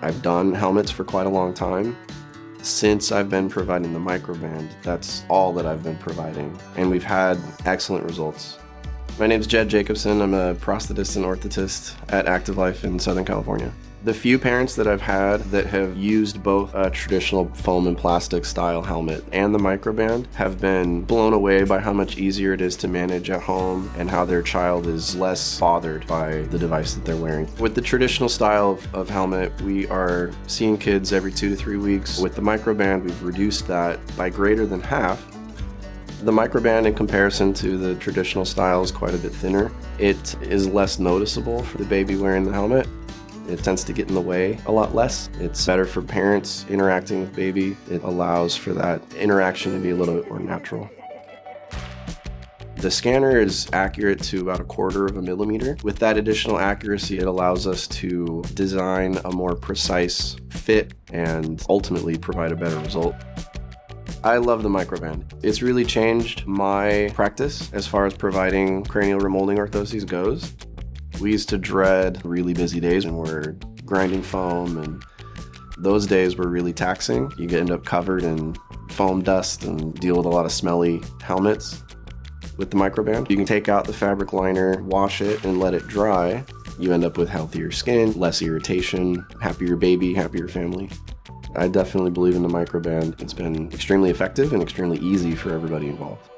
I've done helmets for quite a long time. Since I've been providing the MyCRO Band, that's all that I've been providing, and we've had excellent results. My name's Jed Jacobson. I'm a prosthetist and orthotist at Active Life in Southern California. The few parents that I've had that have used both a traditional foam and plastic style helmet and the MyCRO Band have been blown away by how much easier it is to manage at home and how their child is less bothered by the device that they're wearing. With the traditional style of helmet, we are seeing kids every 2 to 3 weeks. With the MyCRO Band, we've reduced that by greater than half. The MyCRO Band, in comparison to the traditional style, is quite a bit thinner. It is less noticeable for the baby wearing the helmet. It tends to get in the way a lot less. It's better for parents interacting with baby. It allows for that interaction to be a little bit more natural. The scanner is accurate to about 1/4 of a millimeter. With that additional accuracy, it allows us to design a more precise fit and ultimately provide a better result. I love the MyCRO Band. It's really changed my practice as far as providing cranial remolding orthoses goes. We used to dread really busy days when we're grinding foam, and those days were really taxing. You end up covered in foam dust and deal with a lot of smelly helmets. With the MyCRO Band, you can take out the fabric liner, wash it, and let it dry. You end up with healthier skin, less irritation, happier baby, happier family. I definitely believe in the MyCRO Band. It's been extremely effective and extremely easy for everybody involved.